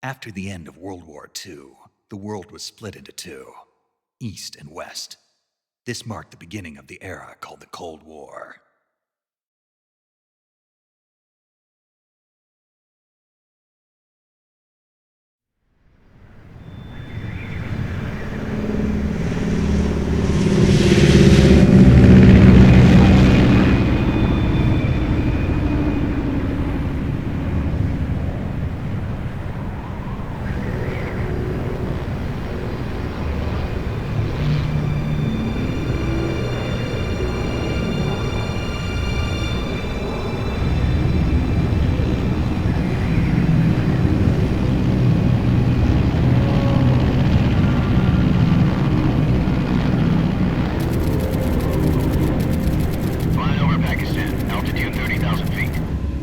After the end of World War II, the world was split into two, East and West. This marked the beginning of the era called the Cold War.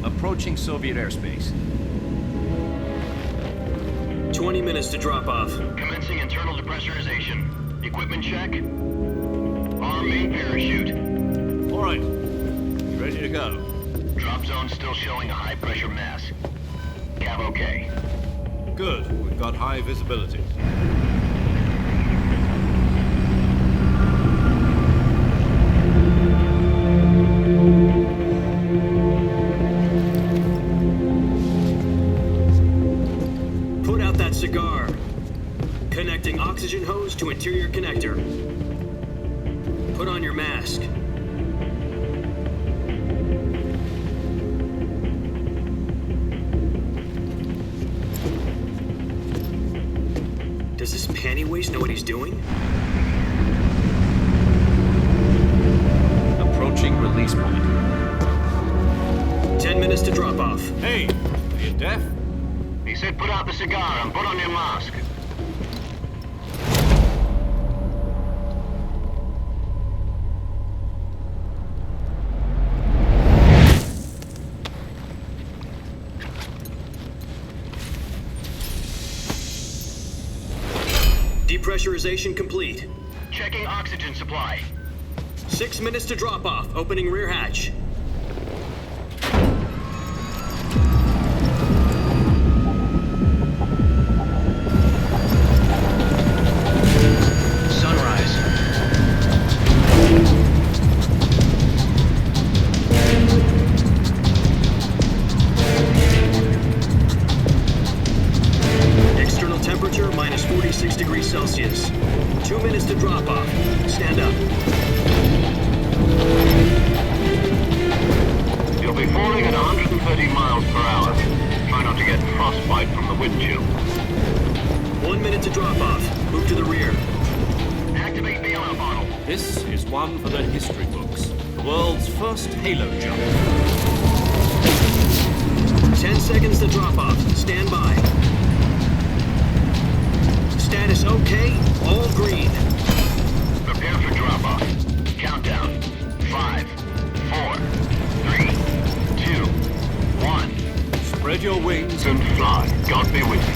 Approaching Soviet airspace. 20 minutes to drop off. Commencing internal depressurization. Equipment check. Arm main parachute. All right. Ready to go. Drop zone still showing a high pressure mass. Cav okay. Good. We've got high visibility. Cigar. Connecting oxygen hose to interior connector. Put on your mask. Does this panty waste know what he's doing? Approaching release point. 10 minutes to drop off. Hey, are you deaf? He said put out the cigar and put on your mask. Depressurization complete. Checking oxygen supply. 6 minutes to drop off. Opening rear hatch. Minus 46 degrees Celsius. 2 minutes to drop off. Stand up. You'll be falling at 130 miles per hour. Try not to get frostbite from the wind chill. 1 minute to drop off. Move to the rear. Activate bailout bottle. This is one for the history books. The world's first halo jump. 10 seconds to drop off. Stand by. Status okay, all green. Prepare for drop-off. Countdown. 5, 4, 3, 2, 1. Spread your wings And fly. God be with you.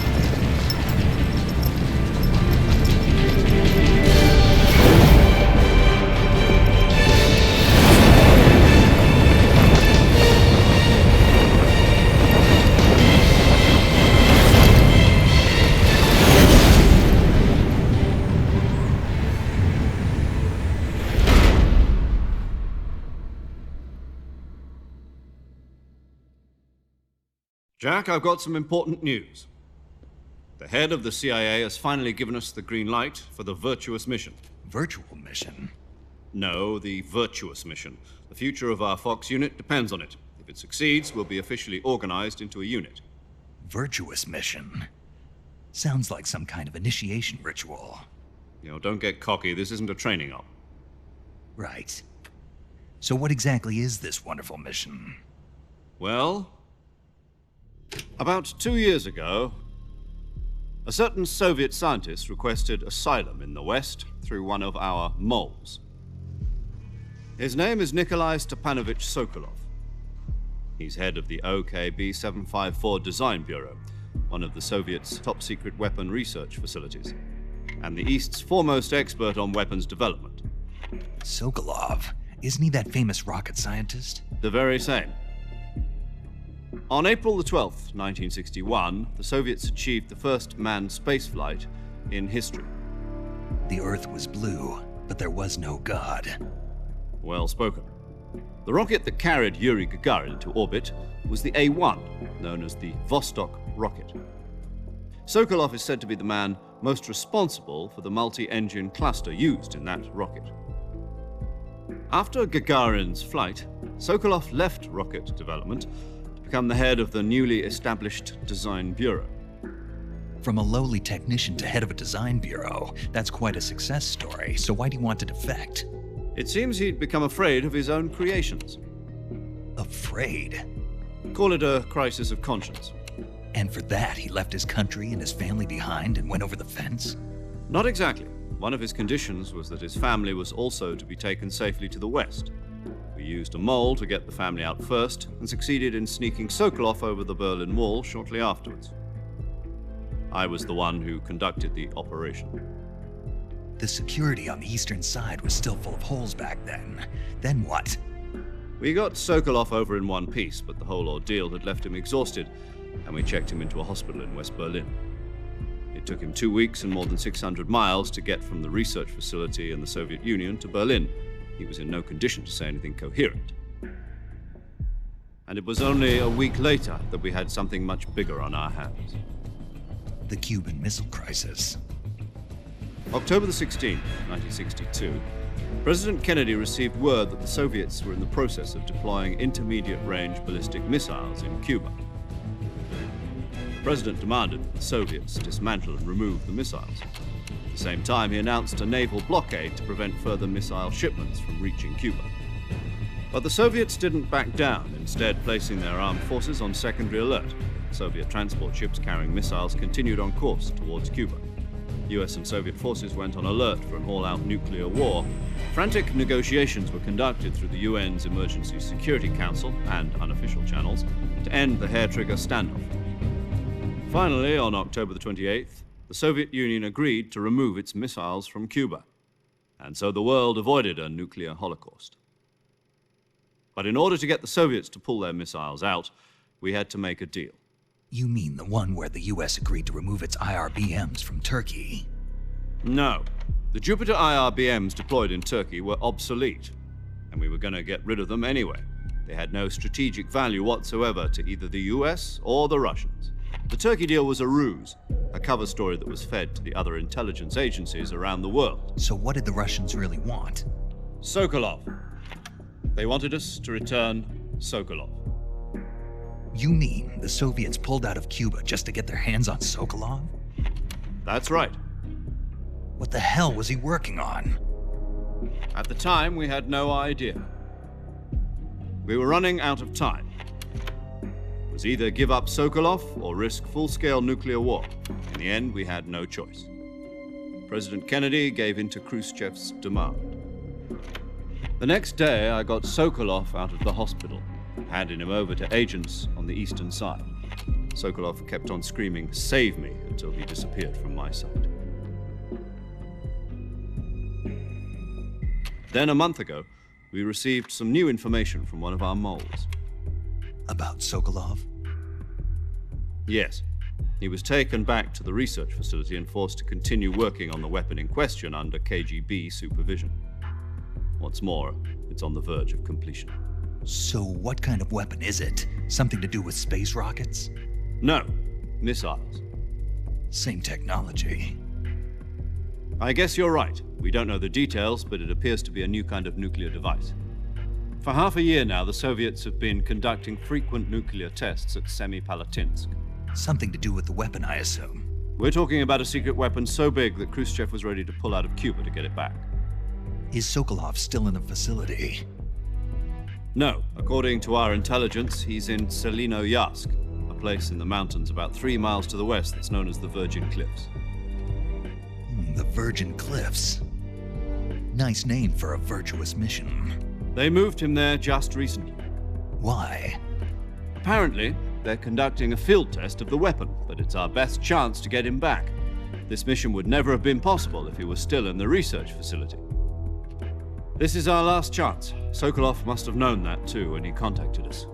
Jack, I've got some important news. The head of the CIA has finally given us the green light for the virtuous mission. Virtual mission? No, the virtuous mission. The future of our Fox unit depends on it. If it succeeds, we'll be officially organized into a unit. Virtuous mission? Sounds like some kind of initiation ritual. You know, don't get cocky. This isn't a training op. Right. So what exactly is this wonderful mission? Well, about 2 years ago, a certain Soviet scientist requested asylum in the West through one of our moles. His name is Nikolai Stepanovich Sokolov. He's head of the OKB 754 Design Bureau, one of the Soviets' top-secret weapon research facilities, and the East's foremost expert on weapons development. Sokolov? Isn't he that famous rocket scientist? The very same. On April the 12th, 1961, the Soviets achieved the first manned spaceflight in history. The Earth was blue, but there was no God. Well spoken. The rocket that carried Yuri Gagarin into orbit was the A-1, known as the Vostok rocket. Sokolov is said to be the man most responsible for the multi-engine cluster used in that rocket. After Gagarin's flight, Sokolov left rocket development to become the head of the newly established Design Bureau. From a lowly technician to head of a design bureau, that's quite a success story, so why'd he want to defect? It seems he'd become afraid of his own creations. Afraid? Call it a crisis of conscience. And for that, he left his country and his family behind and went over the fence? Not exactly. One of his conditions was that his family was also to be taken safely to the west. We used a mole to get the family out first and succeeded in sneaking Sokolov over the Berlin Wall shortly afterwards. I was the one who conducted the operation. The security on the eastern side was still full of holes back then. Then what? We got Sokolov over in one piece, but the whole ordeal had left him exhausted, and we checked him into a hospital in West Berlin. It took him 2 weeks and more than 600 miles to get from the research facility in the Soviet Union to Berlin. He was in no condition to say anything coherent. And it was only a week later that we had something much bigger on our hands. The Cuban Missile Crisis. October the 16th, 1962, President Kennedy received word that the Soviets were in the process of deploying intermediate-range ballistic missiles in Cuba. The President demanded that the Soviets dismantle and remove the missiles. At the same time, he announced a naval blockade to prevent further missile shipments from reaching Cuba. But the Soviets didn't back down, instead placing their armed forces on secondary alert. Soviet transport ships carrying missiles continued on course towards Cuba. US and Soviet forces went on alert for an all-out nuclear war. Frantic negotiations were conducted through the UN's Emergency Security Council and unofficial channels to end the hair-trigger standoff. Finally, on October the 28th, the Soviet Union agreed to remove its missiles from Cuba, and so the world avoided a nuclear holocaust. But in order to get the Soviets to pull their missiles out, we had to make a deal. You mean the one where the US agreed to remove its IRBMs from Turkey? No. The Jupiter IRBMs deployed in Turkey were obsolete, and we were going to get rid of them anyway. They had no strategic value whatsoever to either the US or the Russians. The Turkey deal was a ruse, a cover story that was fed to the other intelligence agencies around the world. So what did the Russians really want? Sokolov. They wanted us to return Sokolov. You mean the Soviets pulled out of Cuba just to get their hands on Sokolov? That's right. What the hell was he working on? At the time, we had no idea. We were running out of time. It was either give up Sokolov or risk full-scale nuclear war. In the end, we had no choice. President Kennedy gave in to Khrushchev's demand. The next day, I got Sokolov out of the hospital, handing him over to agents on the eastern side. Sokolov kept on screaming, "Save me," until he disappeared from my sight. Then a month ago, we received some new information from one of our moles. About Sokolov? Yes. He was taken back to the research facility and forced to continue working on the weapon in question under KGB supervision. What's more, it's on the verge of completion. So what kind of weapon is it? Something to do with space rockets? No, missiles. Same technology. I guess you're right. We don't know the details, but it appears to be a new kind of nuclear device. For half a year now, the Soviets have been conducting frequent nuclear tests at Semipalatinsk. Something to do with the weapon, I assume. We're talking about a secret weapon so big that Khrushchev was ready to pull out of Cuba to get it back. Is Sokolov still in the facility? No. According to our intelligence, he's in Selinoyarsk, a place in the mountains about 3 miles to the west that's known as the Virgin Cliffs. The Virgin Cliffs. Nice name for a virtuous mission. They moved him there just recently. Why? Apparently, they're conducting a field test of the weapon, but it's our best chance to get him back. This mission would never have been possible if he was still in the research facility. This is our last chance. Sokolov must have known that too when he contacted us.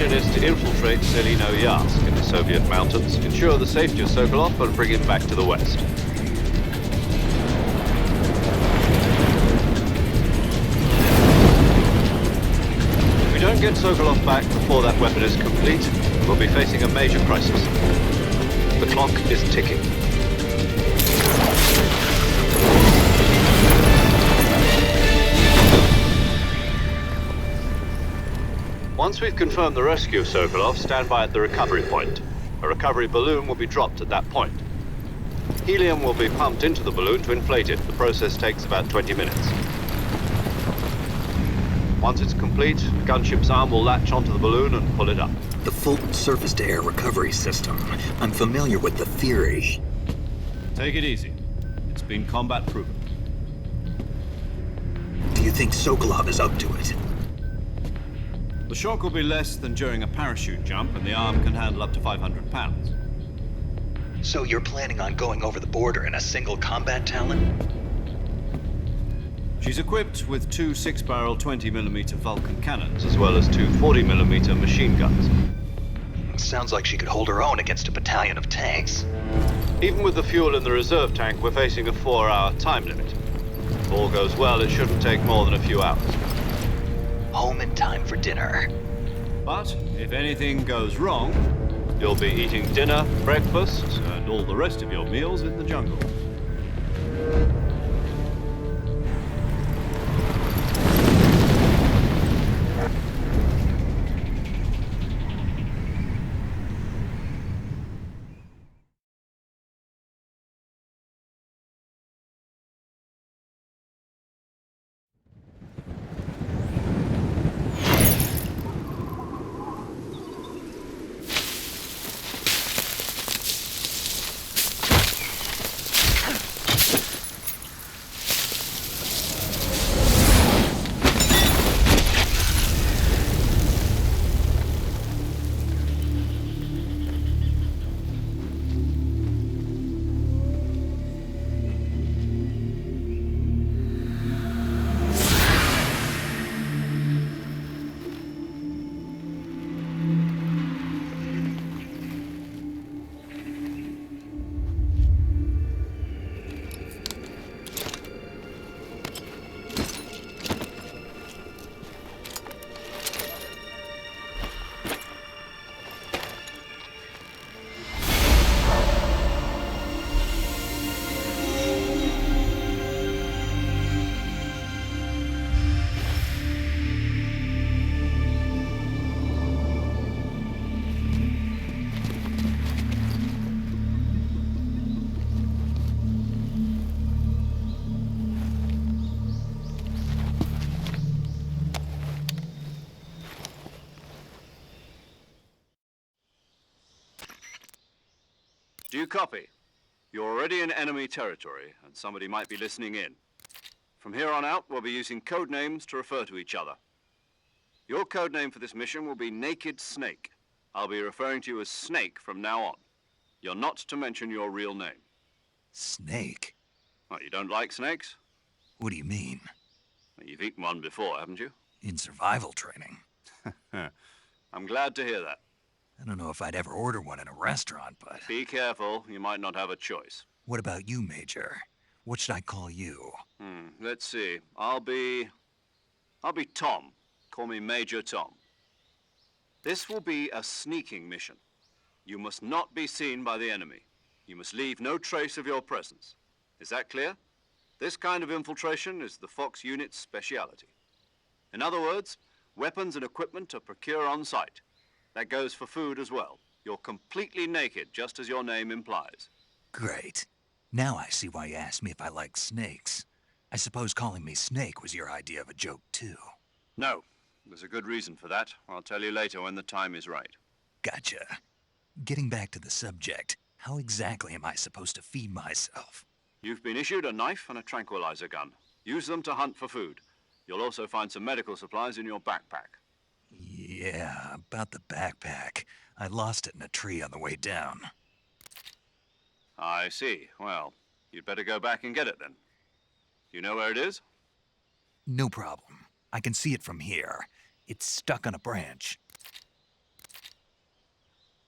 mission is to infiltrate Selino-Yarsk in the Soviet mountains, ensure the safety of Sokolov, and bring him back to the west. If we don't get Sokolov back before that weapon is complete, we'll be facing a major crisis. The clock is ticking. Once we've confirmed the rescue of Sokolov, stand by at the recovery point. A recovery balloon will be dropped at that point. Helium will be pumped into the balloon to inflate it. The process takes about 20 minutes. Once it's complete, the gunship's arm will latch onto the balloon and pull it up. The Fulton surface-to-air recovery system. I'm familiar with the theory. Take it easy. It's been combat proven. Do you think Sokolov is up to it? The shock will be less than during a parachute jump, and the arm can handle up to 500 pounds. So you're planning on going over the border in a single combat Talon? She's equipped with two 6-barrel 20mm Vulcan cannons, as well as two 40mm machine guns. Sounds like she could hold her own against a battalion of tanks. Even with the fuel in the reserve tank, we're facing a 4-hour time limit. If all goes well, it shouldn't take more than a few hours. Home in time for dinner. But if anything goes wrong, you'll be eating dinner, breakfast, and all the rest of your meals in the jungle. Do you copy? You're already in enemy territory, and somebody might be listening in. From here on out, we'll be using code names to refer to each other. Your code name for this mission will be Naked Snake. I'll be referring to you as Snake from now on. You're not to mention your real name. Snake? What, you don't like snakes? What do you mean? Well, you've eaten one before, haven't you? In survival training. I'm glad to hear that. I don't know if I'd ever order one in a restaurant, but... Be careful, you might not have a choice. What about you, Major? What should I call you? Let's see. I'll be Tom. Call me Major Tom. This will be a sneaking mission. You must not be seen by the enemy. You must leave no trace of your presence. Is that clear? This kind of infiltration is the Fox unit's speciality. In other words, weapons and equipment are procured on site. That goes for food as well. You're completely naked, just as your name implies. Great. Now I see why you asked me if I like snakes. I suppose calling me Snake was your idea of a joke, too. No, there's a good reason for that. I'll tell you later when the time is right. Gotcha. Getting back to the subject, how exactly am I supposed to feed myself? You've been issued a knife and a tranquilizer gun. Use them to hunt for food. You'll also find some medical supplies in your backpack. Yeah, about the backpack. I lost it in a tree on the way down. I see. Well, you'd better go back and get it then. Do you know where it is? No problem. I can see it from here. It's stuck on a branch.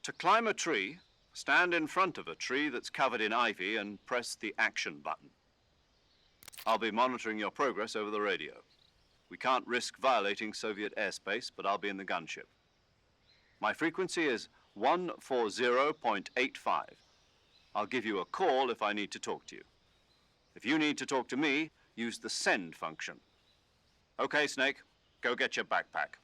To climb a tree, stand in front of a tree that's covered in ivy and press the action button. I'll be monitoring your progress over the radio. We can't risk violating Soviet airspace, but I'll be in the gunship. My frequency is 140.85. I'll give you a call if I need to talk to you. If you need to talk to me, use the send function. Okay, Snake, go get your backpack.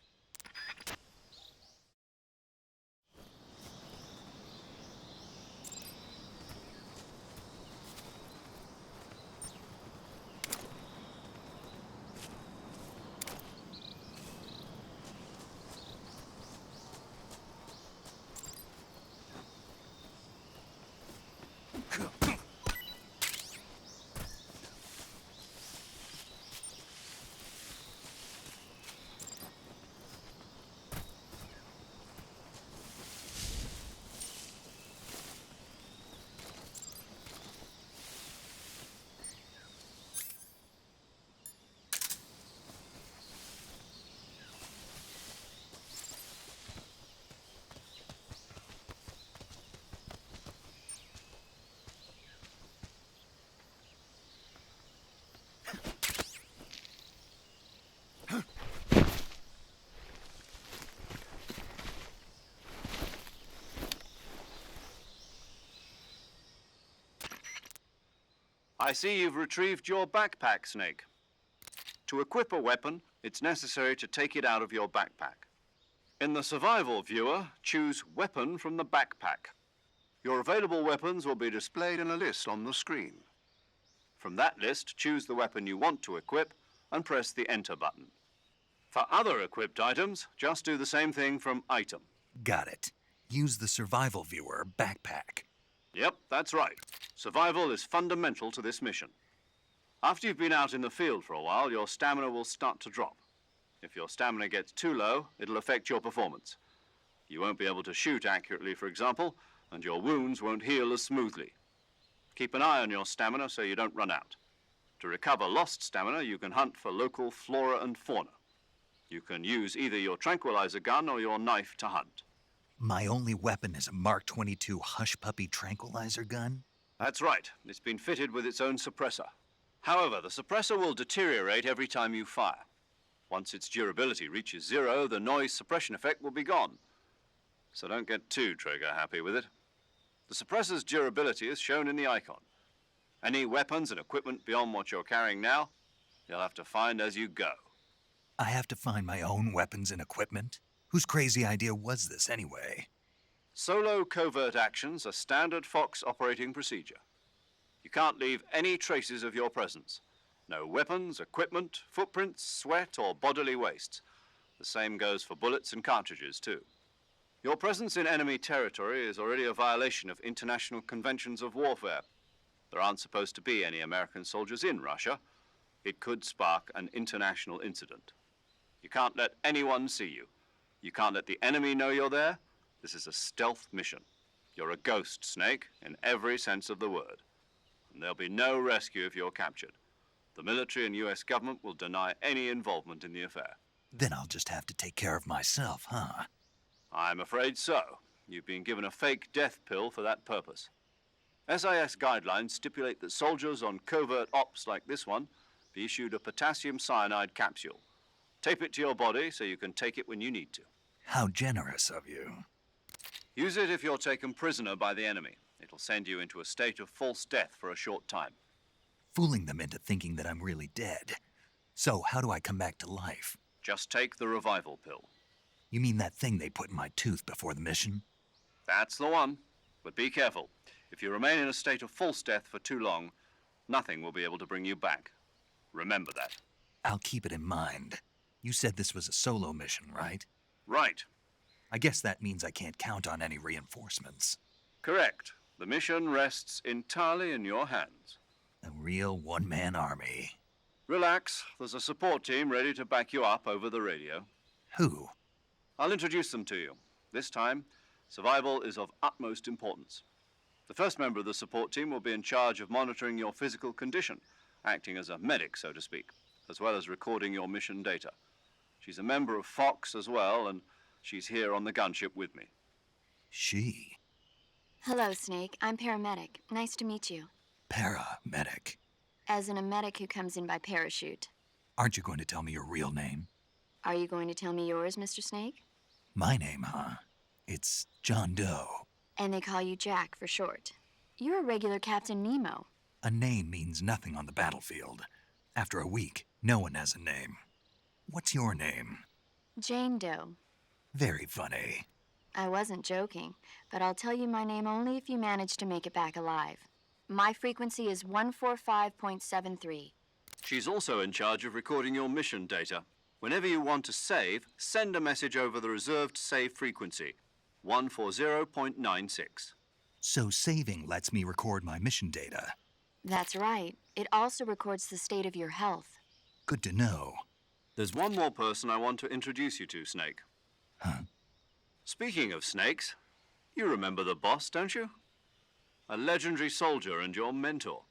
I see you've retrieved your backpack, Snake. To equip a weapon, it's necessary to take it out of your backpack. In the survival viewer, choose Weapon from the backpack. Your available weapons will be displayed in a list on the screen. From that list, choose the weapon you want to equip and press the Enter button. For other equipped items, just do the same thing from Item. Got it. Use the survival viewer backpack. Yep, that's right. Survival is fundamental to this mission. After you've been out in the field for a while, your stamina will start to drop. If your stamina gets too low, it'll affect your performance. You won't be able to shoot accurately, for example, and your wounds won't heal as smoothly. Keep an eye on your stamina so you don't run out. To recover lost stamina, you can hunt for local flora and fauna. You can use either your tranquilizer gun or your knife to hunt. My only weapon is a Mark 22 Hush Puppy tranquilizer gun? That's right. It's been fitted with its own suppressor. However, the suppressor will deteriorate every time you fire. Once its durability reaches 0, the noise suppression effect will be gone. So don't get too trigger-happy with it. The suppressor's durability is shown in the icon. Any weapons and equipment beyond what you're carrying now, you'll have to find as you go. I have to find my own weapons and equipment? Whose crazy idea was this anyway? Solo covert actions are standard Fox operating procedure. You can't leave any traces of your presence. No weapons, equipment, footprints, sweat, or bodily waste. The same goes for bullets and cartridges, too. Your presence in enemy territory is already a violation of international conventions of warfare. There aren't supposed to be any American soldiers in Russia. It could spark an international incident. You can't let anyone see you. You can't let the enemy know you're there. This is a stealth mission. You're a ghost, Snake, in every sense of the word. And there'll be no rescue if you're captured. The military and US government will deny any involvement in the affair. Then I'll just have to take care of myself, huh? I'm afraid so. You've been given a fake death pill for that purpose. SIS guidelines stipulate that soldiers on covert ops like this one be issued a potassium cyanide capsule. Tape it to your body so you can take it when you need to. How generous of you. Use it if you're taken prisoner by the enemy. It'll send you into a state of false death for a short time. Fooling them into thinking that I'm really dead. So how do I come back to life? Just take the revival pill. You mean that thing they put in my tooth before the mission? That's the one. But be careful. If you remain in a state of false death for too long, nothing will be able to bring you back. Remember that. I'll keep it in mind. You said this was a solo mission, right? Right. I guess that means I can't count on any reinforcements. Correct. The mission rests entirely in your hands. A real one-man army. Relax. There's a support team ready to back you up over the radio. Who? I'll introduce them to you. This time, survival is of utmost importance. The first member of the support team will be in charge of monitoring your physical condition, acting as a medic, so to speak, as well as recording your mission data. She's a member of Fox as well, and she's here on the gunship with me. She? Hello, Snake. I'm paramedic. Nice to meet you. Paramedic. As in a medic who comes in by parachute. Aren't you going to tell me your real name? Are you going to tell me yours, Mr. Snake? My name, huh? It's John Doe. And they call you Jack for short. You're a regular Captain Nemo. A name means nothing on the battlefield. After a week, no one has a name. What's your name? Jane Doe. Very funny. I wasn't joking, but I'll tell you my name only if you manage to make it back alive. My frequency is 145.73. She's also in charge of recording your mission data. Whenever you want to save, send a message over the reserved save frequency, 140.96. So saving lets me record my mission data. That's right. It also records the state of your health. Good to know. There's one more person I want to introduce you to, Snake. Huh? Speaking of snakes, you remember the boss, don't you? A legendary soldier and your mentor.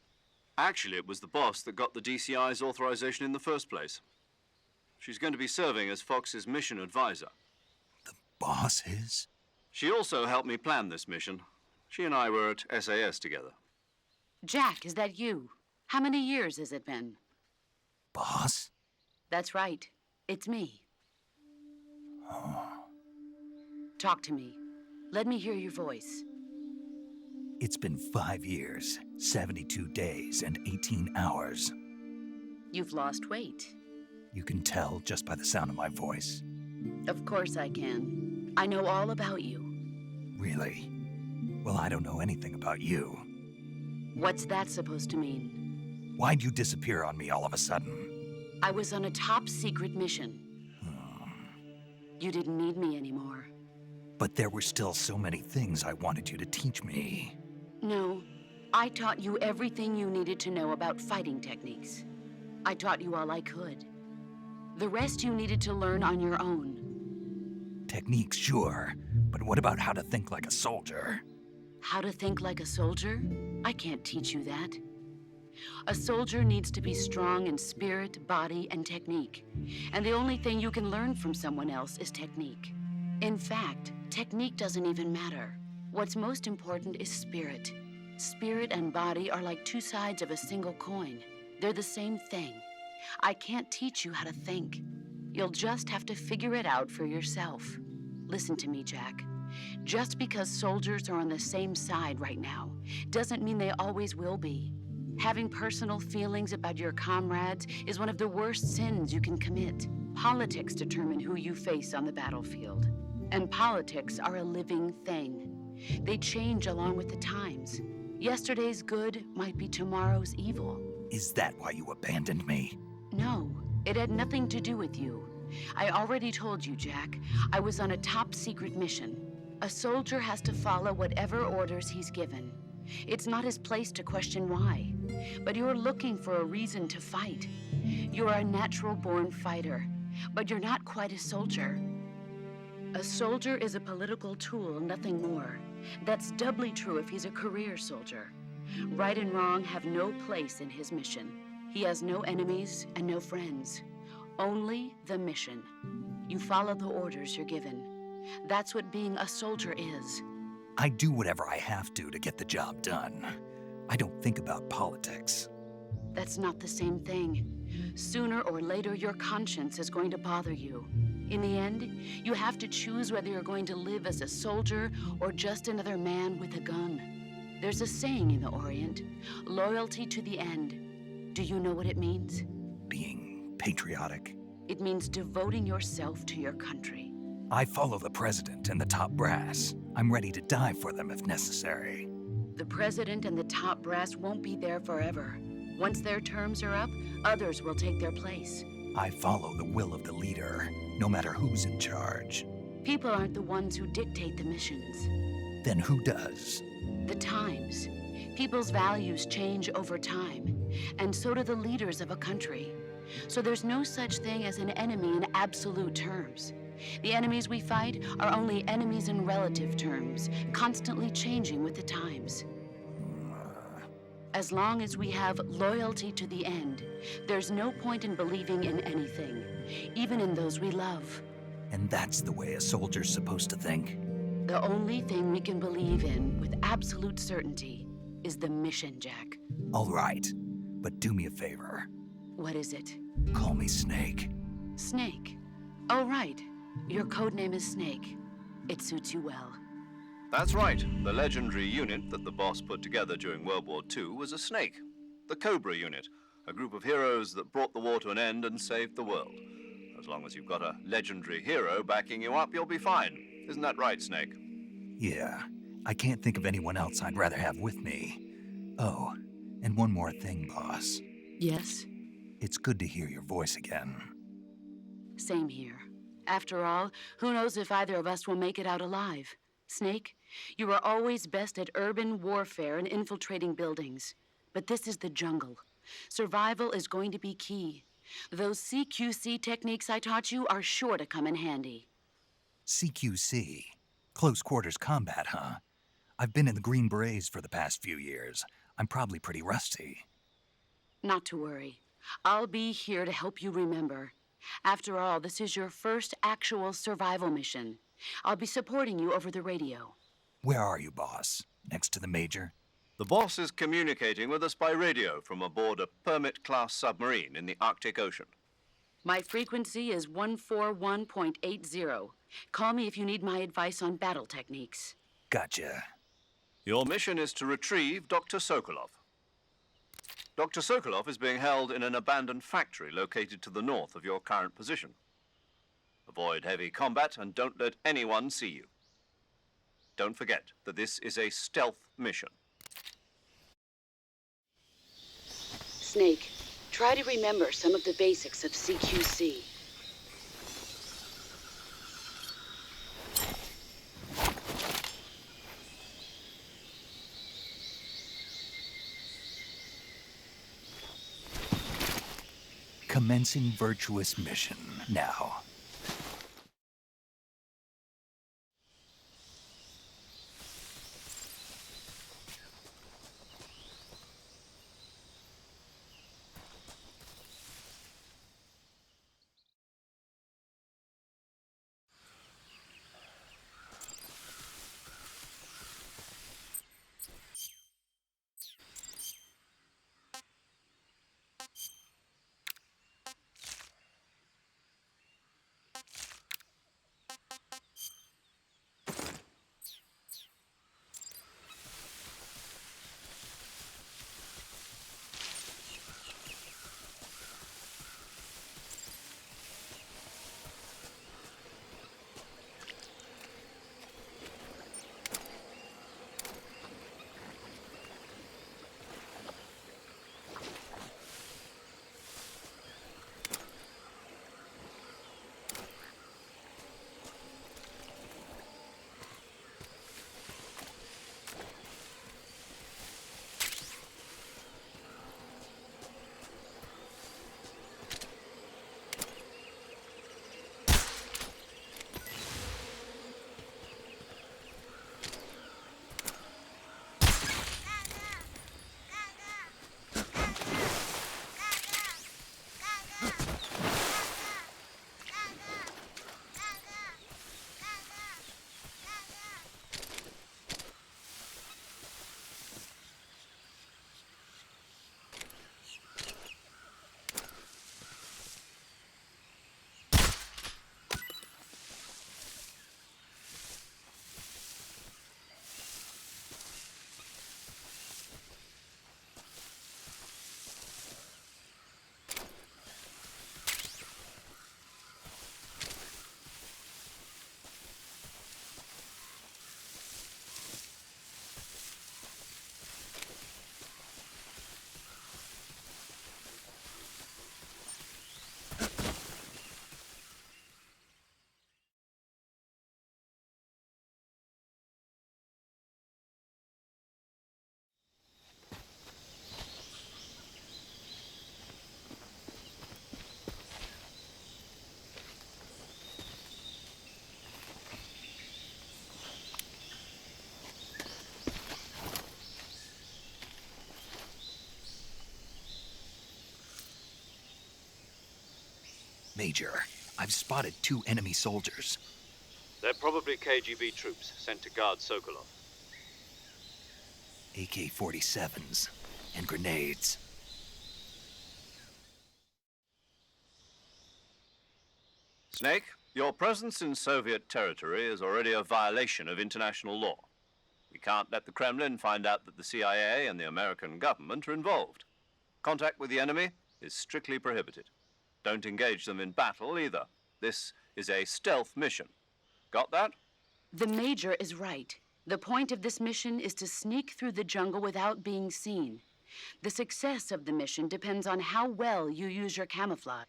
Actually, it was the boss that got the DCI's authorization in the first place. She's going to be serving as Fox's mission advisor. The boss is? She also helped me plan this mission. She and I were at SAS together. Jack, is that you? How many years has it been? Boss? That's right. It's me. Oh. Talk to me. Let me hear your voice. It's been 5 years, 72 days, and 18 hours. You've lost weight. You can tell just by the sound of my voice. Of course I can. I know all about you. Really? Well, I don't know anything about you. What's that supposed to mean? Why'd you disappear on me all of a sudden? I was on a top-secret mission. You didn't need me anymore. But there were still so many things I wanted you to teach me. No, I taught you everything you needed to know about fighting techniques. I taught you all I could. The rest you needed to learn on your own. Techniques, sure. But what about how to think like a soldier? How to think like a soldier? I can't teach you that. A soldier needs to be strong in spirit, body, and technique. And the only thing you can learn from someone else is technique. In fact, technique doesn't even matter. What's most important is spirit. Spirit and body are like two sides of a single coin. They're the same thing. I can't teach you how to think. You'll just have to figure it out for yourself. Listen to me, Jack. Just because soldiers are on the same side right now doesn't mean they always will be. Having personal feelings about your comrades is one of the worst sins you can commit. Politics determine who you face on the battlefield. And politics are a living thing. They change along with the times. Yesterday's good might be tomorrow's evil. Is that why you abandoned me? No, it had nothing to do with you. I already told you, Jack. I was on a top-secret mission. A soldier has to follow whatever orders he's given. It's not his place to question why. But you're looking for a reason to fight. You're a natural-born fighter, but you're not quite a soldier. A soldier is a political tool, nothing more. That's doubly true if he's a career soldier. Right and wrong have no place in his mission. He has no enemies and no friends. Only the mission. You follow the orders you're given. That's what being a soldier is. I do whatever I have to get the job done. I don't think about politics. That's not the same thing. Sooner or later, your conscience is going to bother you. In the end, you have to choose whether you're going to live as a soldier or just another man with a gun. There's a saying in the Orient, loyalty to the end. Do you know what it means? Being patriotic. It means devoting yourself to your country. I follow the president and the top brass. I'm ready to die for them if necessary. The president and the top brass won't be there forever. Once their terms are up, others will take their place. I follow the will of the leader, no matter who's in charge. People aren't the ones who dictate the missions. Then who does? The times. People's values change over time, and so do the leaders of a country. So there's no such thing as an enemy in absolute terms. The enemies we fight are only enemies in relative terms, constantly changing with the times. As long as we have loyalty to the end, there's no point in believing in anything, even in those we love. And that's the way a soldier's supposed to think? The only thing we can believe in with absolute certainty is the mission, Jack. All right, but do me a favor. What is it? Call me Snake. Snake. Oh, right. Your codename is Snake. It suits you well. That's right. The legendary unit that the boss put together during World War II was a snake. The Cobra unit, a group of heroes that brought the war to an end and saved the world. As long as you've got a legendary hero backing you up, you'll be fine. Isn't that right, Snake? Yeah, I can't think of anyone else I'd rather have with me. Oh, and one more thing, boss. Yes? It's good to hear your voice again. Same here. After all, who knows if either of us will make it out alive? Snake, you are always best at urban warfare and infiltrating buildings. But this is the jungle. Survival is going to be key. Those CQC techniques I taught you are sure to come in handy. CQC? Close quarters combat, huh? I've been in the Green Berets for the past few years. I'm probably pretty rusty. Not to worry. I'll be here to help you remember. After all, this is your first actual survival mission. I'll be supporting you over the radio. Where are you, boss? Next to the Major? The boss is communicating with us by radio from aboard a Permit-class submarine in the Arctic Ocean. My frequency is 141.80. Call me if you need my advice on battle techniques. Gotcha. Your mission is to retrieve Dr. Sokolov. Dr. Sokolov is being held in an abandoned factory located to the north of your current position. Avoid heavy combat and don't let anyone see you. Don't forget that this is a stealth mission. Snake, try to remember some of the basics of CQC. Commencing virtuous mission now. Major, I've spotted 2 enemy soldiers. They're probably KGB troops sent to guard Sokolov. AK-47s and grenades. Snake, your presence in Soviet territory is already a violation of international law. We can't let the Kremlin find out that the CIA and the American government are involved. Contact with the enemy is strictly prohibited. Don't engage them in battle either. This is a stealth mission. Got that? The Major is right. The point of this mission is to sneak through the jungle without being seen. The success of the mission depends on how well you use your camouflage.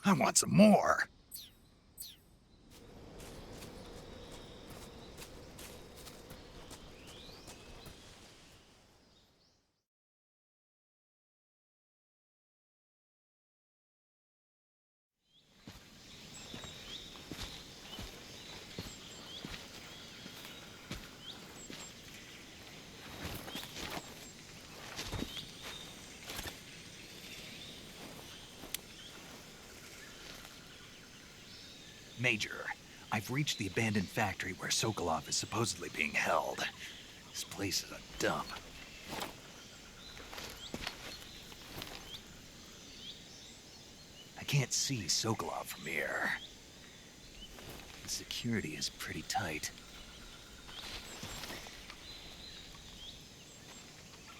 I want some more. Major, I've reached the abandoned factory where Sokolov is supposedly being held. This place is a dump. I can't see Sokolov from here. The security is pretty tight.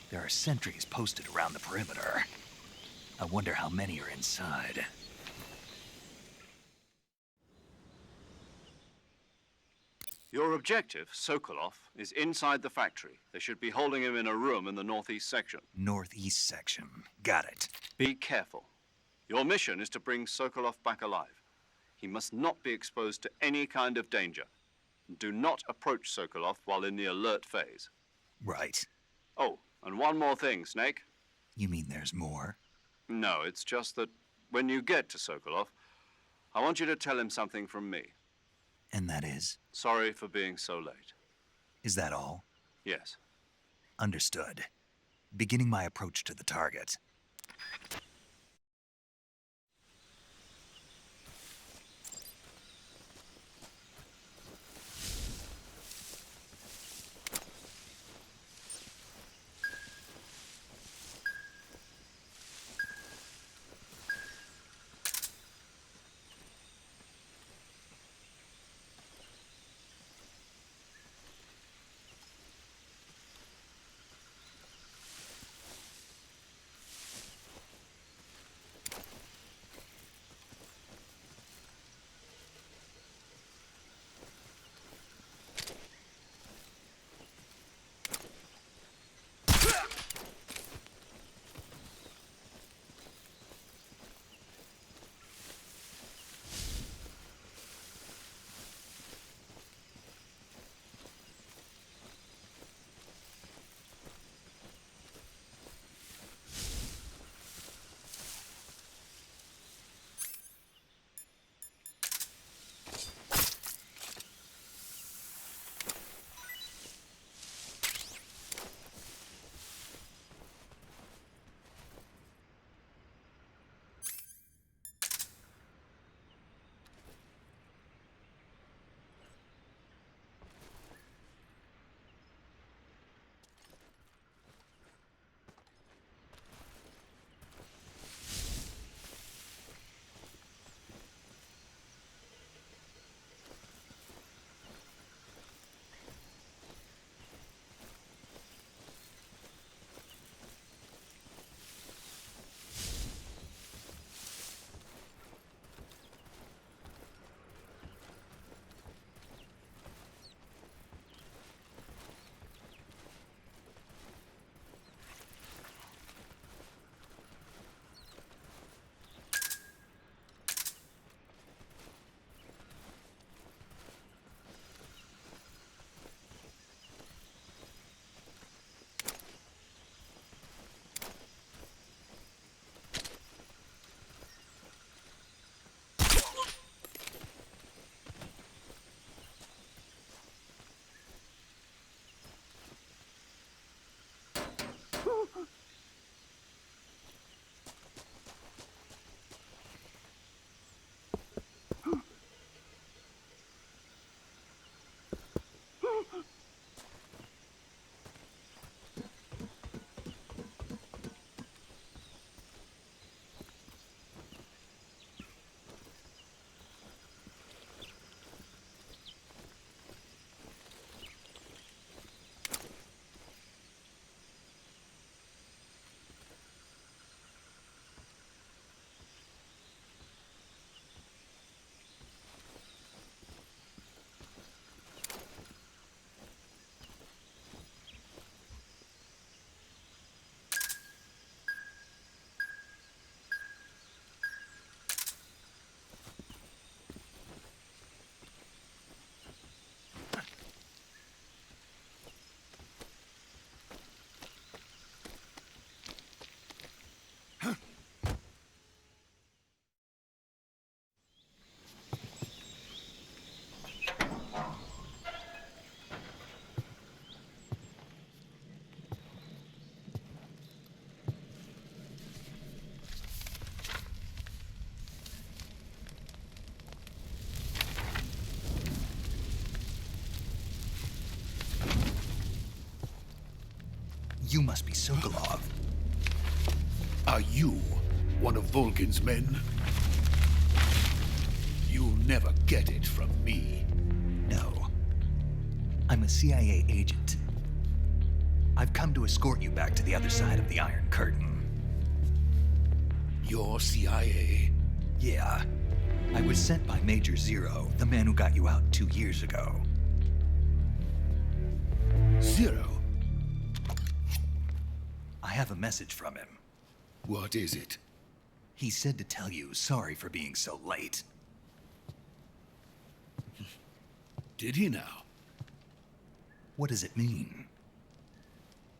There are sentries posted around the perimeter. I wonder how many are inside. Your objective, Sokolov, is inside the factory. They should be holding him in a room in the northeast section. Northeast section. Got it. Be careful. Your mission is to bring Sokolov back alive. He must not be exposed to any kind of danger. Do not approach Sokolov while in the alert phase. Right. Oh, and one more thing, Snake. You mean there's more? No, it's just that when you get to Sokolov, I want you to tell him something from me. And that is? Sorry for being so late. Is that all? Yes. Understood. Beginning my approach to the target. You must be Sokolov. Are you one of Volgin's men? You'll never get it from me. No. I'm a CIA agent. I've come to escort you back to the other side of the Iron Curtain. You're CIA? Yeah. I was sent by Major Zero, the man who got you out 2 years ago. Zero? I have a message from him. What is it? He said to tell you sorry for being so late. Did he now? What does it mean?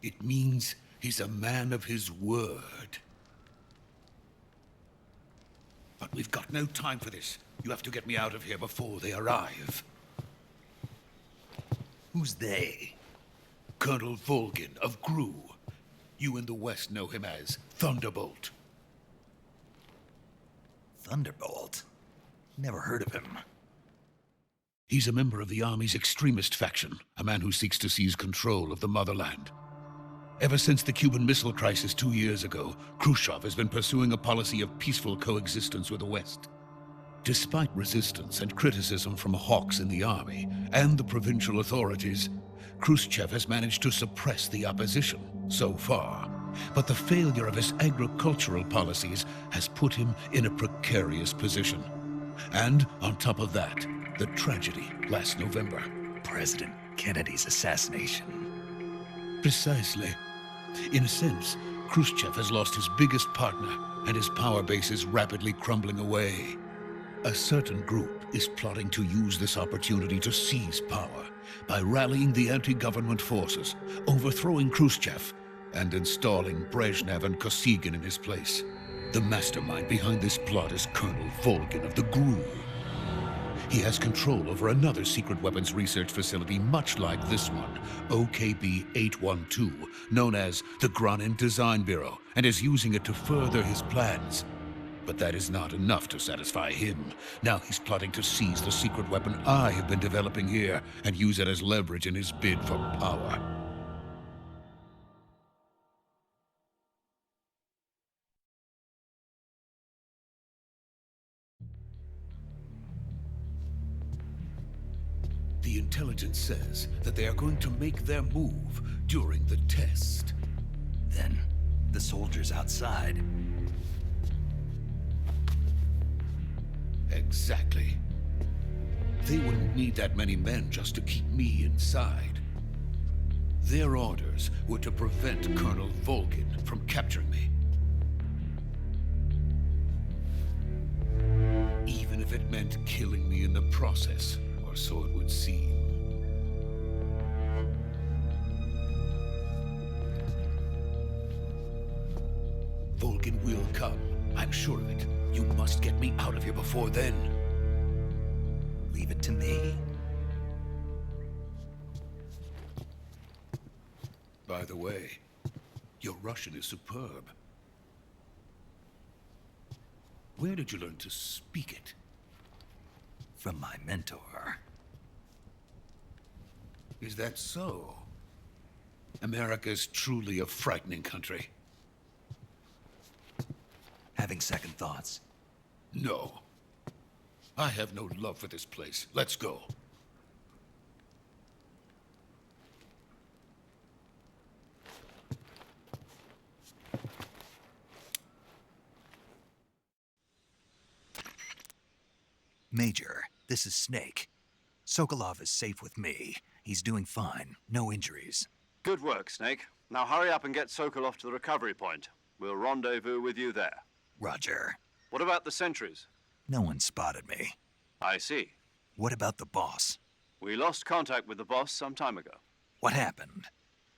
It means he's a man of his word. But we've got no time for this. You have to get me out of here before they arrive. Who's they? Colonel Volgin of GRU. You in the West know him as Thunderbolt. Thunderbolt? Never heard of him. He's a member of the Army's extremist faction, a man who seeks to seize control of the motherland. Ever since the Cuban Missile Crisis 2 years ago, Khrushchev has been pursuing a policy of peaceful coexistence with the West. Despite resistance and criticism from hawks in the army and the provincial authorities, Khrushchev has managed to suppress the opposition so far. But the failure of his agricultural policies has put him in a precarious position. And on top of that, the tragedy last November. President Kennedy's assassination. Precisely. In a sense, Khrushchev has lost his biggest partner, and his power base is rapidly crumbling away. A certain group is plotting to use this opportunity to seize power by rallying the anti-government forces, overthrowing Khrushchev, and installing Brezhnev and Kosygin in his place. The mastermind behind this plot is Colonel Volgin of the GRU. He has control over another secret weapons research facility much like this one, OKB-812, known as the Granin Design Bureau, and is using it to further his plans. But that is not enough to satisfy him. Now he's plotting to seize the secret weapon I have been developing here and use it as leverage in his bid for power. The intelligence says that they are going to make their move during the test. Then, the soldiers outside. Exactly. They wouldn't need that many men just to keep me inside. Their orders were to prevent Colonel Volgin from capturing me. Even if it meant killing me in the process, or so it would seem. Volgin will come. I'm sure of it. You must get me out of here before then. Leave it to me. By the way, your Russian is superb. Where did you learn to speak it? From my mentor. Is that so? America's truly a frightening country. Having second thoughts. No. I have no love for this place. Let's go. Major, this is Snake. Sokolov is safe with me. He's doing fine. No injuries. Good work, Snake. Now hurry up and get Sokolov to the recovery point. We'll rendezvous with you there. Roger. What about the sentries? No one spotted me. I see. What about the boss? We lost contact with the boss some time ago. What happened?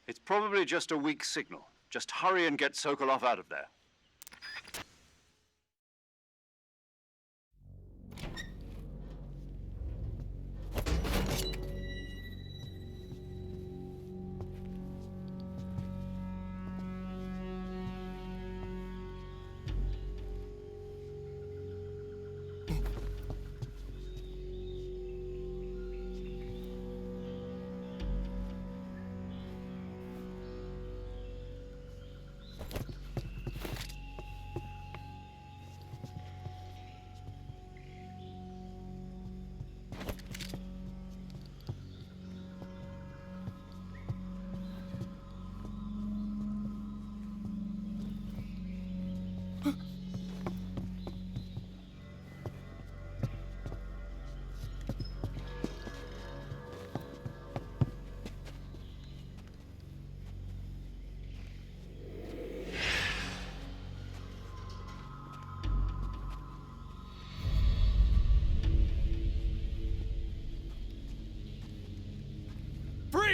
It's probably just a weak signal. Just hurry and get Sokolov out of there.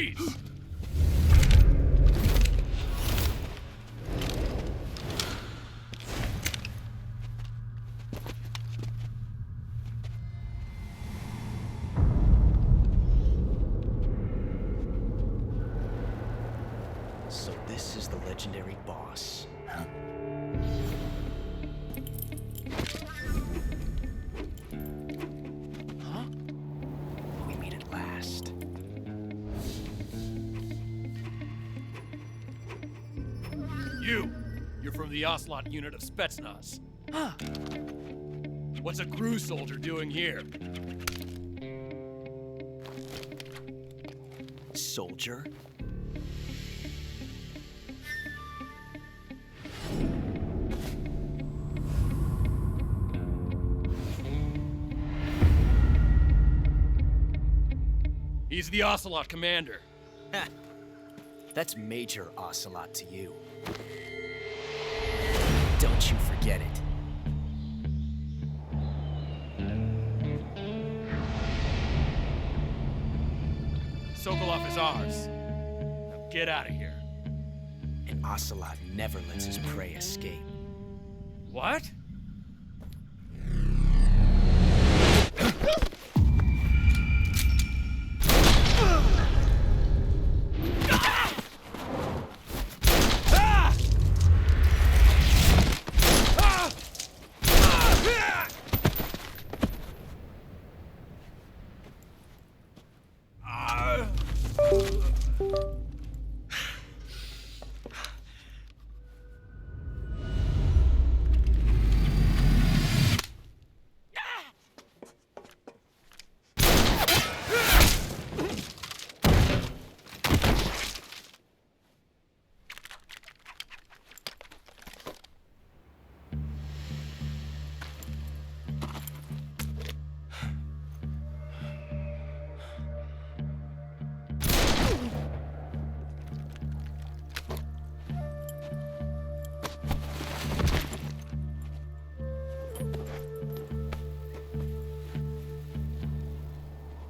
Freeze! So this is the legendary boss. Huh? Huh? We meet at last. You're from the Ocelot unit of Spetsnaz. What's a crew soldier doing here? Soldier? He's the Ocelot commander. Ha! That's Major Ocelot to you. Don't you forget it. Sokolov is ours. Now get out of here. And Ocelot never lets his prey escape. What?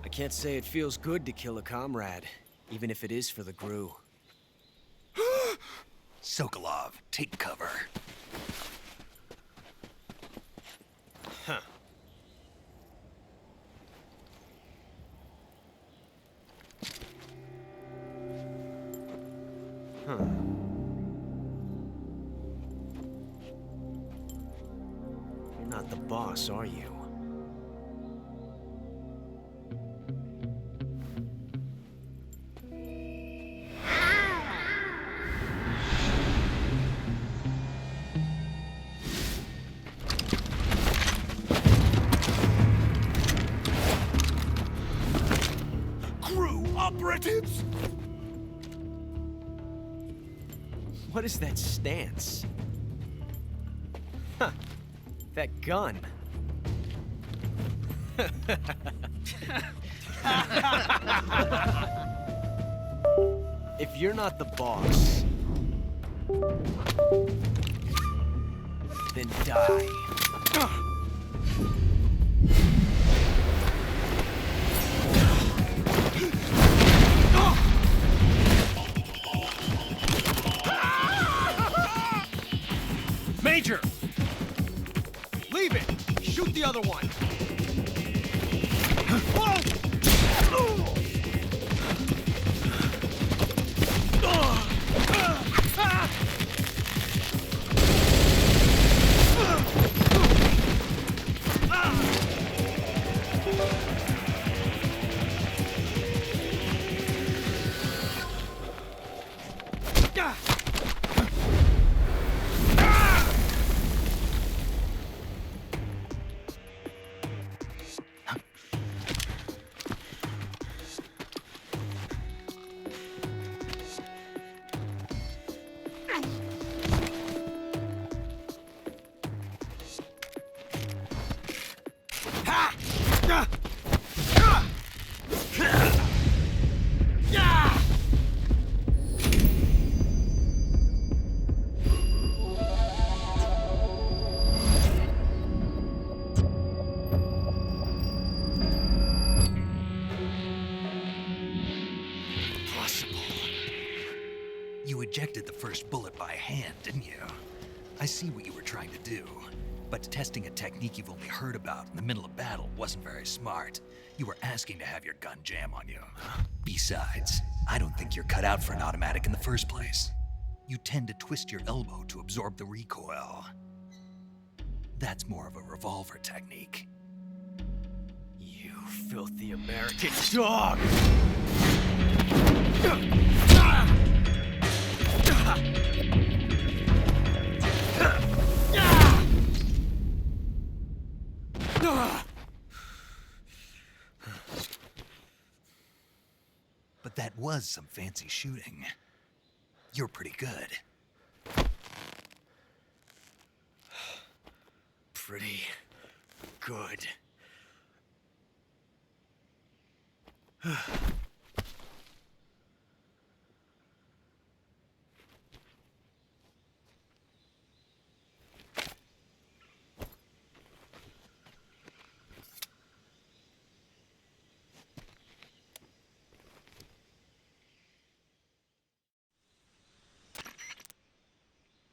I can't say it feels good to kill a comrade, even if it is for the GRU. Sokolov, take cover. Huh. Huh. You're not the boss, are you? Operatives! What is that stance? Huh. That gun. If you're not the boss, then die. Major! Leave it! Shoot the other one! ejected the first bullet by hand, didn't you? I see what you were trying to do. But testing a technique you've only heard about in the middle of battle wasn't very smart. You were asking to have your gun jam on you. Besides, I don't think you're cut out for an automatic in the first place. You tend to twist your elbow to absorb the recoil. That's more of a revolver technique. You filthy American dog! But that was some fancy shooting. You're pretty good. Pretty good.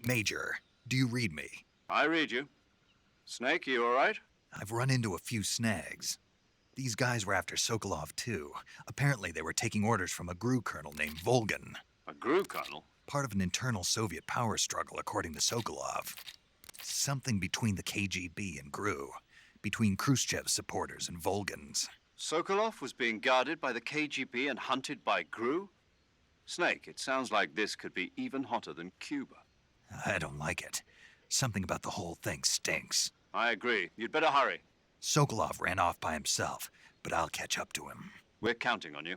Major, do you read me? I read you. Snake, you all right? I've run into a few snags. These guys were after Sokolov too. Apparently they were taking orders from a GRU colonel named Volgan. A GRU colonel? Part of an internal Soviet power struggle, according to Sokolov. Something between the KGB and GRU. Between Khrushchev's supporters and Volgan's. Sokolov was being guarded by the KGB and hunted by GRU? Snake, it sounds like this could be even hotter than Cuba. I don't like it. Something about the whole thing stinks. I agree. You'd better hurry. Sokolov ran off by himself, but I'll catch up to him. We're counting on you.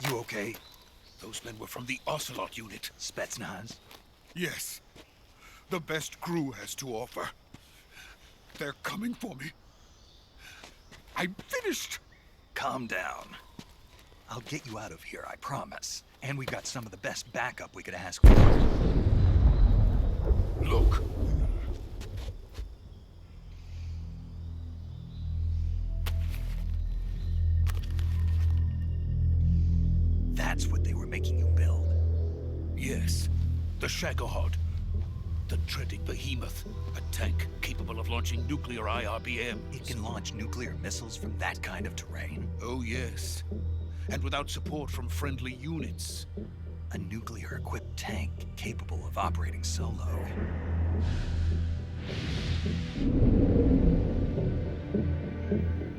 You okay? Those men were from the Ocelot unit. Spetsnaz? Yes. The best GRU has to offer. They're coming for me. I'm finished. Calm down. I'll get you out of here, I promise. And we got some of the best backup we could ask for. Look. That's what they were making you build? Yes. The Shagohod. The dreaded behemoth. A tank capable of launching nuclear IRBMs. It can launch nuclear missiles from that kind of terrain? Oh, yes. And without support from friendly units. A nuclear-equipped tank capable of operating solo.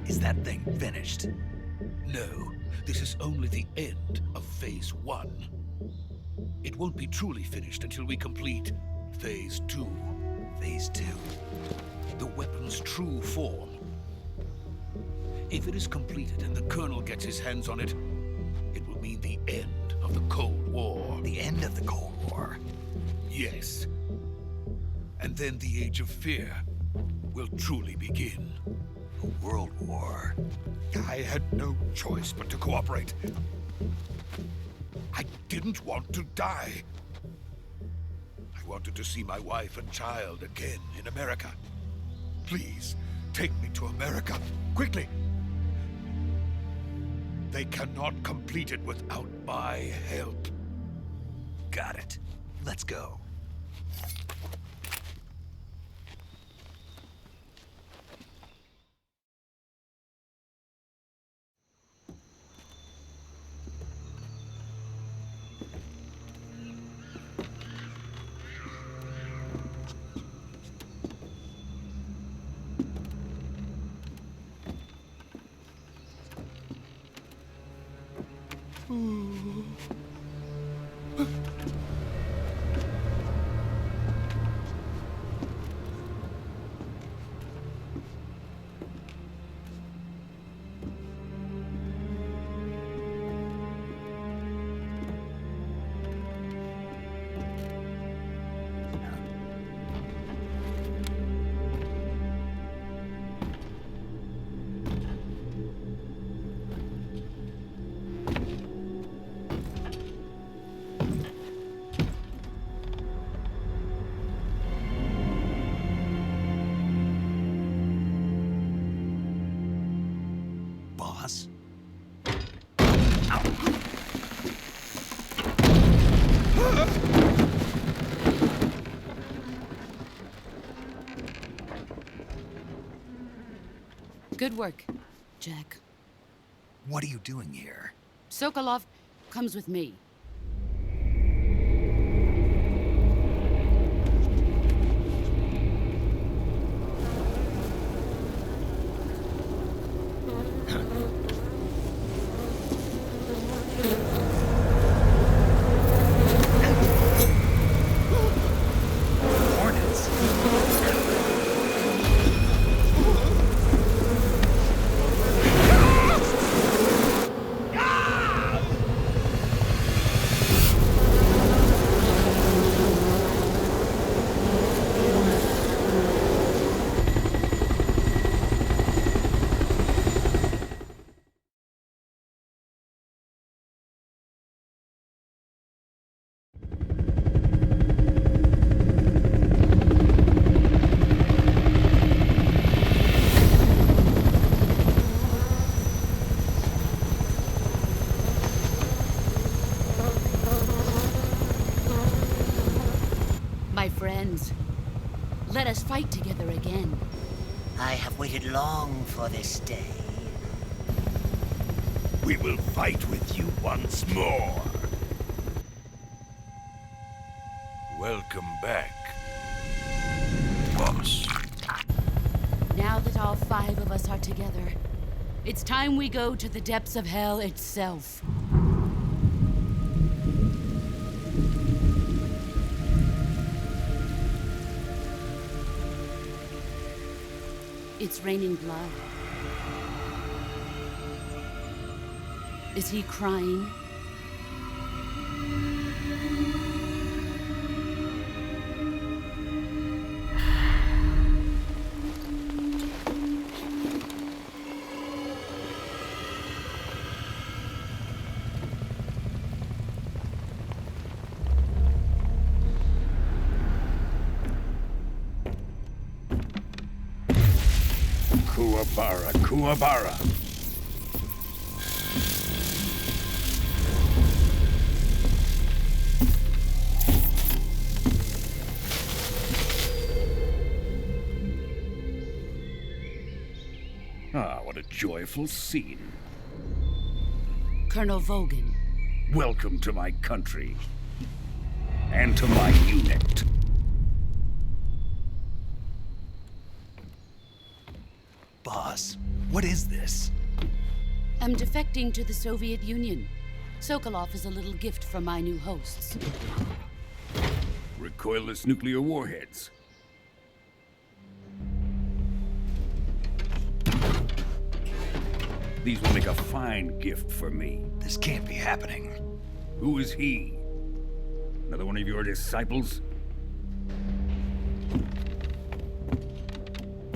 Is that thing finished? No. This is only the end of Phase 1. It won't be truly finished until we complete Phase 2. Phase 2? The weapon's true form. If it is completed and the Colonel gets his hands on it, it will mean the end of the Cold War. The end of the Cold War? Yes. And then the Age of Fear will truly begin. A world war? I had no choice but to cooperate. I didn't want to die. I wanted to see my wife and child again in America. Please, take me to America, quickly. They cannot complete it without my help. Got it. Let's go. Boss? Good work, Jack. What are you doing here? Sokolov comes with me. Hornets? My friends, let us fight together again. I have waited long for this day. We will fight with you once more. Welcome back, boss. Now that all 5 of us are together, it's time we go to the depths of hell itself. It's raining blood. Is he crying? Kuwabara, Kuwabara. Ah, what a joyful scene. Colonel Vogan. Welcome to my country. And to my unit. Boss, what is this? I'm defecting to the Soviet Union. Sokolov is a little gift from my new hosts. Recoilless nuclear warheads. These will make a fine gift for me. This can't be happening. Who is he? Another one of your disciples?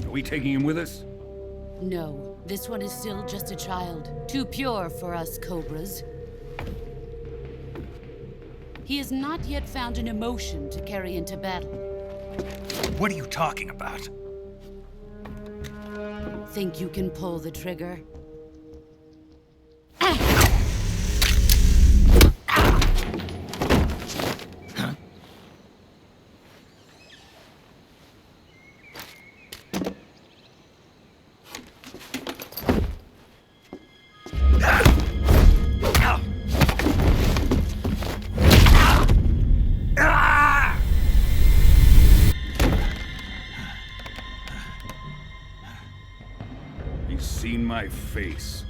Are we taking him with us? No, this one is still just a child. Too pure for us Cobras. He has not yet found an emotion to carry into battle. What are you talking about? Think you can pull the trigger? He's seen my face.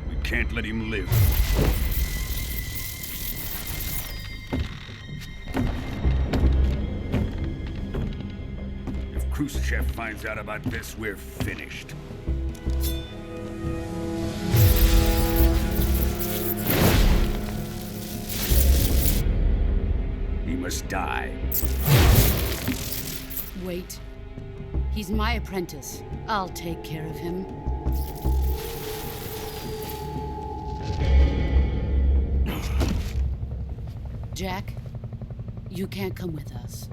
We can't let him live. If Khrushchev finds out about this, we're finished. He must die. Wait. He's my apprentice. I'll take care of him. Jack, you can't come with us.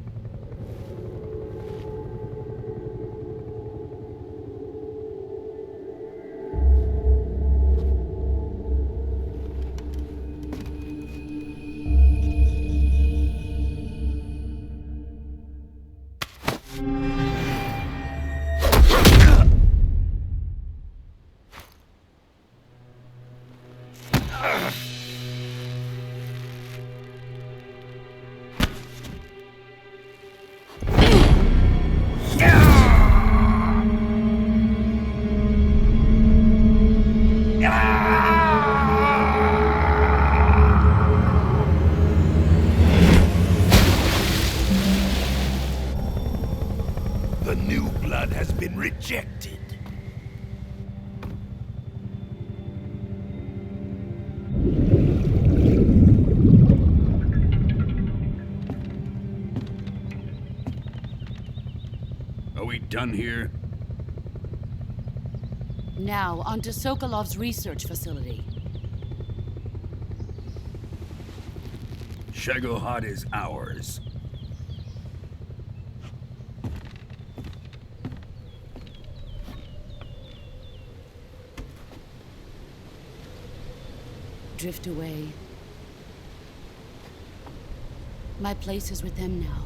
The new blood has been rejected. Are we done here? Now, onto Sokolov's research facility. Shagohod is ours. Drift away. My place is with them now.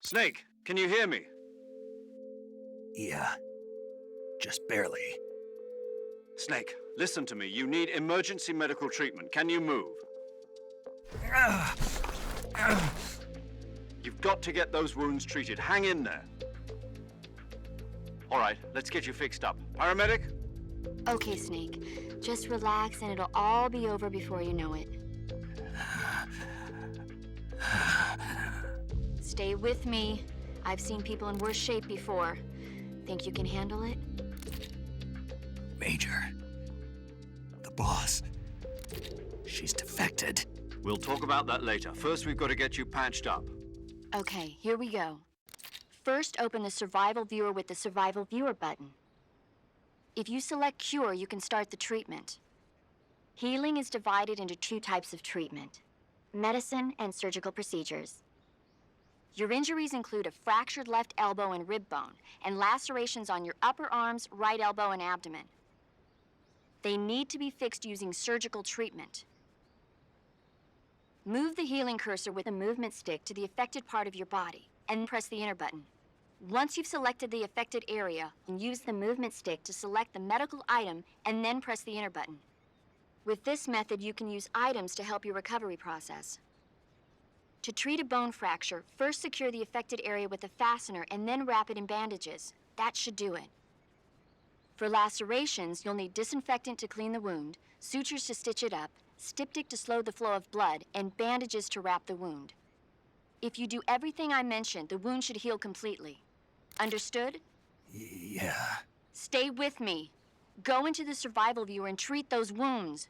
Snake, can you hear me? Yeah. Just barely. Snake, listen to me. You need emergency medical treatment. Can you move? You've got to get those wounds treated. Hang in there. All right, let's get you fixed up. Paramedic? Okay, Snake. Just relax and it'll all be over before you know it. Stay with me. I've seen people in worse shape before. Think you can handle it? Major. The boss. She's defected. We'll talk about that later. First, we've got to get you patched up. Okay, here we go. First, open the Survival Viewer with the Survival Viewer button. If you select Cure, you can start the treatment. Healing is divided into two types of treatment: medicine and surgical procedures. Your injuries include a fractured left elbow and rib bone, and lacerations on your upper arms, right elbow, and abdomen. They need to be fixed using surgical treatment. Move the healing cursor with the movement stick to the affected part of your body, and press the enter button. Once you've selected the affected area, use the movement stick to select the medical item, and then press the enter button. With this method, you can use items to help your recovery process. To treat a bone fracture, first secure the affected area with a fastener and then wrap it in bandages. That should do it. For lacerations, you'll need disinfectant to clean the wound, sutures to stitch it up, styptic to slow the flow of blood, and bandages to wrap the wound. If you do everything I mentioned, the wound should heal completely. Understood? Yeah. Stay with me. Go into the survival viewer and treat those wounds.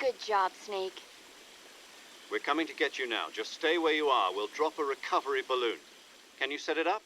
Good job, Snake. We're coming to get you now. Just stay where you are. We'll drop a recovery balloon. Can you set it up?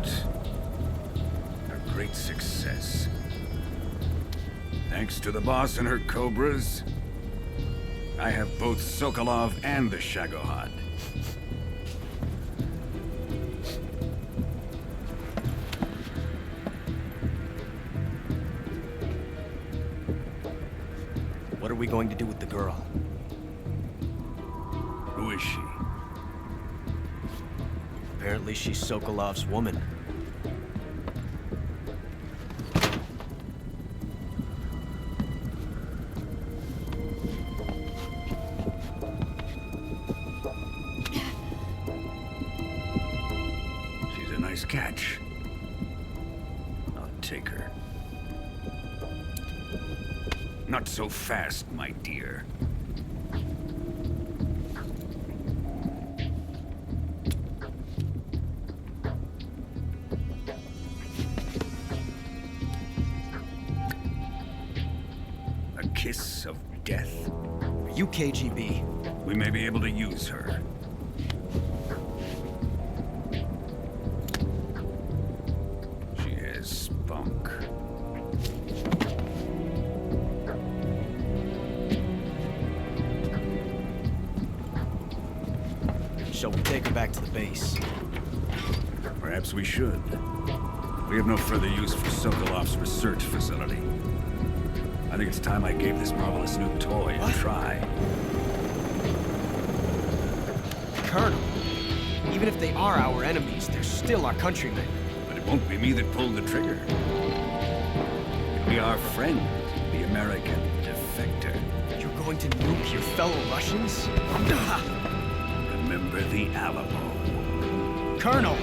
A great success. Thanks to the boss and her cobras, I have both Sokolov and the Shagohod. What are we going to do with the girl? Who is she? Apparently she's Sokolov's woman. She's a nice catch. I'll take her. Not so fast, my dear. A kiss of death. Are you KGB? We may be able to use her. She has spunk. Shall we take her back to the base? Perhaps we should. We have no further use for Sokolov's research facility. I think it's time I gave this marvelous new toy a try. Colonel, even if they are our enemies, they're still our countrymen. But it won't be me that pulled the trigger. It'll be our friend, the American defector. You're going to nuke your fellow Russians? Remember the Alamo. Colonel!